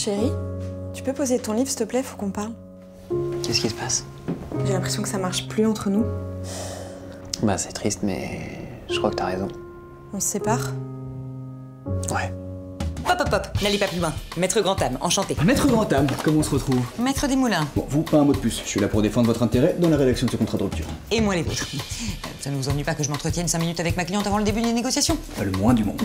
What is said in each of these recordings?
Chérie, tu peux poser ton livre, s'il te plaît, faut qu'on parle. Qu'est-ce qui se passe? J'ai l'impression que ça marche plus entre nous. Bah c'est triste, mais je crois que t'as raison. On se sépare? Ouais. Hop hop hop, n'allez pas plus loin. Maître Grandâme, enchanté. Maître Grandâme, comment on se retrouve? Maître Desmoulins. Bon, vous, pas un mot de plus. Je suis là pour défendre votre intérêt dans la rédaction de ce contrat de rupture. Et moi les vôtres. Ça ne vous ennuie pas que je m'entretienne 5 minutes avec ma cliente avant le début des négociations? Pas le moins du monde.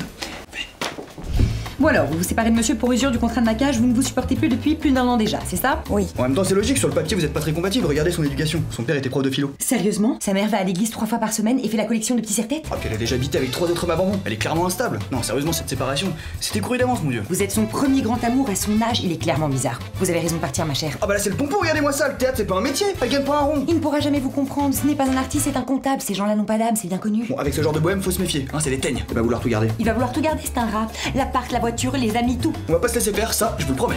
Bon alors, vous vous séparez de monsieur pour usure du contrat de maquillage, vous ne vous supportez plus depuis plus d'1 an déjà, c'est ça? Oui. En même temps, c'est logique, sur le papier, vous êtes pas très compatibles. Regardez son éducation. Son père était prof de philo. Sérieusement? Sa mère va à l'église 3 fois par semaine et fait la collection de petits serre-têtes? Ah, puis elle a déjà habité avec 3 autres hommes avant. Elle est clairement instable. Non, sérieusement, cette séparation, c'était couru d'avance, mon dieu. Vous êtes son premier grand amour, à son âge, il est clairement bizarre. Vous avez raison de partir, ma chère. Ah bah là, c'est le pompon, regardez-moi ça. Le théâtre, c'est pas un métier. Elle gagne pas un rond. Il ne pourra jamais vous comprendre, ce n'est pas un artiste, c'est un comptable. Ces gens-là n'ont pas d'âme, c'est bien connu. Bon, avec ce genre de bohème, faut se méfier. Hein, c'est des teignes. Elle va vouloir tout garder. Il va vouloir tout garder, c'est un rat. L'appart, la voiture, les amis, tout. On va pas se laisser faire, ça, je vous le promets.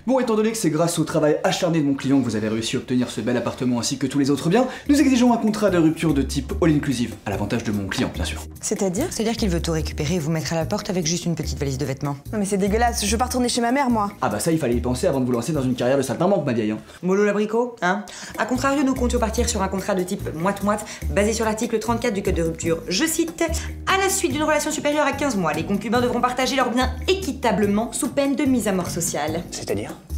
Bon, étant donné que c'est grâce au travail acharné de mon client que vous avez réussi à obtenir ce bel appartement ainsi que tous les autres biens, nous exigeons un contrat de rupture de type all-inclusive, à l'avantage de mon client, bien sûr. C'est-à-dire? C'est-à-dire qu'il veut tout récupérer et vous mettre à la porte avec juste une petite valise de vêtements. Non mais c'est dégueulasse, je veux pas retourner chez ma mère, moi. Ah bah ça, il fallait y penser avant de vous lancer dans une carrière de saltimbanque, ma vieille. Hein. Mollo l'abricot, hein? A contrario, nous comptions partir sur un contrat de type moite-moite, basé sur l'article 34 du Code de rupture. Je cite: à la suite d'une relation supérieure à 15 mois, les concubins devront partager leurs biens équitablement sous peine de mise à mort sociale.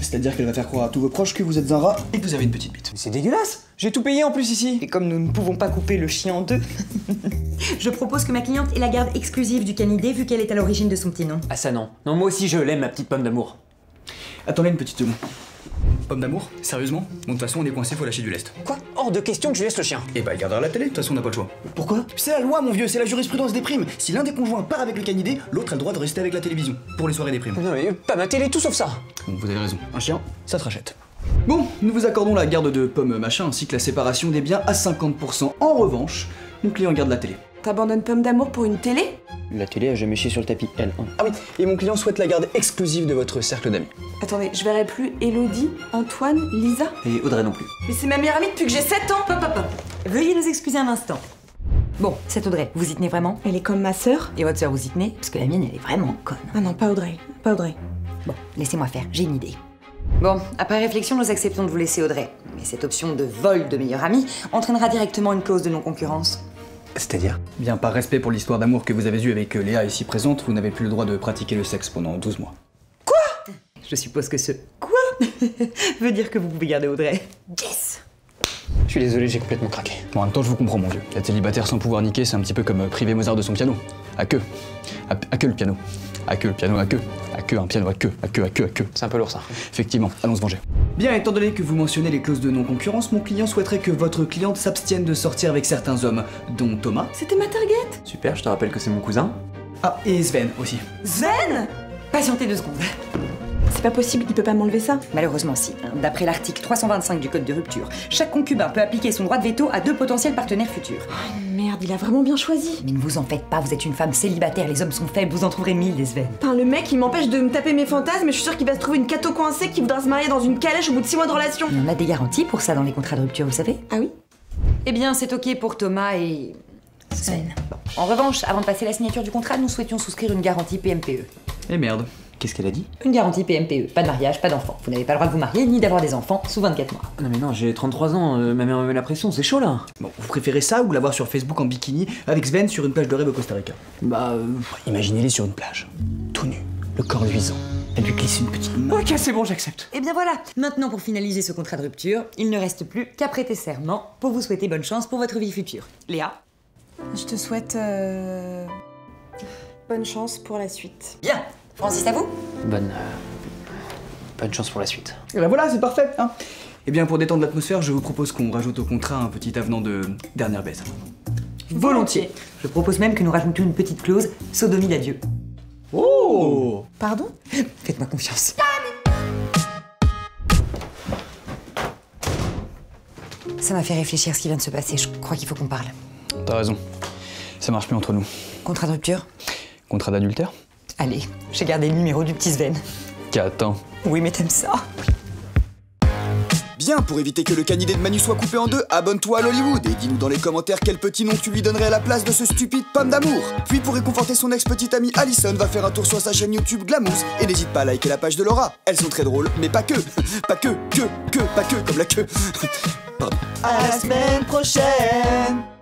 C'est-à-dire qu'elle va faire croire à tous vos proches que vous êtes un rat et que vous avez une petite bite. C'est dégueulasse. J'ai tout payé en plus ici. Et comme nous ne pouvons pas couper le chien en deux, Je propose que ma cliente ait la garde exclusive du canidé vu qu'elle est à l'origine de son petit nom. Ah ça non. Non, moi aussi je l'aime, ma petite pomme d'amour. Attendez une petite seconde. Pomme d'amour? Sérieusement? Bon, de toute façon, on est coincé, faut lâcher du lest. Quoi? Hors de question que je laisse le chien. Et bah, il gardera la télé, de toute façon, on n'a pas le choix. Pourquoi? C'est la loi, mon vieux, c'est la jurisprudence des primes. Si l'un des conjoints part avec le canidé, l'autre a le droit de rester avec la télévision. Pour les soirées des primes. Non mais pas ma télé, tout sauf ça. Bon, vous avez raison. Un chien, ça te rachète. Bon, nous vous accordons la garde de pomme machin ainsi que la séparation des biens à 50%. En revanche, mon client garde la télé. T'abandonnes Pomme d'amour pour une télé? La télé a jamais chié sur le tapis, elle. Ah oui, et mon client souhaite la garde exclusive de votre cercle d'amis. Attendez, je verrai plus Elodie, Antoine, Lisa? Et Audrey non plus. Mais c'est ma meilleure amie depuis que j'ai 7 ans! Hop hop hop. Veuillez nous excuser un instant. Bon, cette Audrey, vous y tenez vraiment? Elle est comme ma sœur? Et votre sœur, vous y tenez? Parce que la mienne, elle est vraiment conne. Ah non, pas Audrey, pas Audrey. Bon, laissez-moi faire, j'ai une idée. Bon, après réflexion, nous acceptons de vous laisser Audrey. Mais cette option de vol de meilleur ami entraînera directement une clause de non-concurrence. C'est-à-dire? Bien, par respect pour l'histoire d'amour que vous avez eue avec Léa ici présente, vous n'avez plus le droit de pratiquer le sexe pendant 12 mois. Je suppose que ce quoi veut dire que vous pouvez garder Audrey. Yes! Je suis désolé, j'ai complètement craqué. Bon, en même temps, je vous comprends, mon vieux. Être célibataire sans pouvoir niquer, c'est un petit peu comme priver Mozart de son piano. À queue. À queue le piano. À queue le piano, à queue. À queue un piano, à queue, à queue, à queue, à queue. C'est un peu lourd ça. Effectivement, allons se venger. Bien, étant donné que vous mentionnez les clauses de non-concurrence, mon client souhaiterait que votre cliente s'abstienne de sortir avec certains hommes, dont Thomas. C'était ma target? Super, je te rappelle que c'est mon cousin. Ah, et Sven aussi. Sven? Patientez 2 secondes. C'est pas possible, il peut pas m'enlever ça. Malheureusement si. D'après l'article 325 du Code de rupture, chaque concubin peut appliquer son droit de veto à 2 potentiels partenaires futurs. Oh merde, il a vraiment bien choisi. Mais ne vous en faites pas, vous êtes une femme célibataire, les hommes sont faibles, vous en trouverez 1000 des Sven. Putain, le mec, il m'empêche de me taper mes fantasmes, mais je suis sûre qu'il va se trouver une cato coincée qui voudra se marier dans une calèche au bout de 6 mois de relation. Et on a des garanties pour ça dans les contrats de rupture, vous savez? Ah oui? Eh bien, c'est ok pour Thomas et... Sven. Bon. En revanche, avant de passer la signature du contrat, nous souhaitions souscrire une garantie PMPE. Eh merde. Qu'est-ce qu'elle a dit? Une garantie PMPE, pas de mariage, pas d'enfant. Vous n'avez pas le droit de vous marier ni d'avoir des enfants sous 24 mois. Non mais non, j'ai 33 ans, ma mère me met la pression, c'est chaud là. Bon, vous préférez ça ou l'avoir sur Facebook en bikini avec Sven sur une plage de rêve au Costa Rica? Bah... Imaginez-les sur une plage, tout nu, le corps luisant. Elle lui glisse une petite main. Ok, c'est bon, j'accepte. Et bien voilà, maintenant pour finaliser ce contrat de rupture, il ne reste plus qu'à prêter serment pour vous souhaiter bonne chance pour votre vie future. Léa? Je te souhaite bonne chance pour la suite. Bien. Francis, à vous? Bonne chance pour la suite. Et ben voilà, c'est parfait, hein. Eh bien, pour détendre l'atmosphère, je vous propose qu'on rajoute au contrat un petit avenant de dernière baise. Volontiers. Je propose même que nous rajoutions une petite clause, sodomie d'adieu. Oh! Pardon? Faites-moi confiance. Ça m'a fait réfléchir à ce qui vient de se passer, je crois qu'il faut qu'on parle. T'as raison. Ça marche plus entre nous. Contrat de rupture? Contrat d'adultère? Allez, j'ai gardé le numéro du petit Sven. Qu'attends. Oui, mais t'aimes ça? Bien, pour éviter que le canidé de Manu soit coupé en deux, abonne-toi à l'Hollywood et dis-nous dans les commentaires quel petit nom tu lui donnerais à la place de ce stupide pomme d'amour. Puis pour réconforter son ex-petite amie Allison, va faire un tour sur sa chaîne YouTube Glamouze et n'hésite pas à liker la page de Laura. Elles sont très drôles, mais pas que. Pas que, pas que, comme la queue. Pardon. À la semaine prochaine.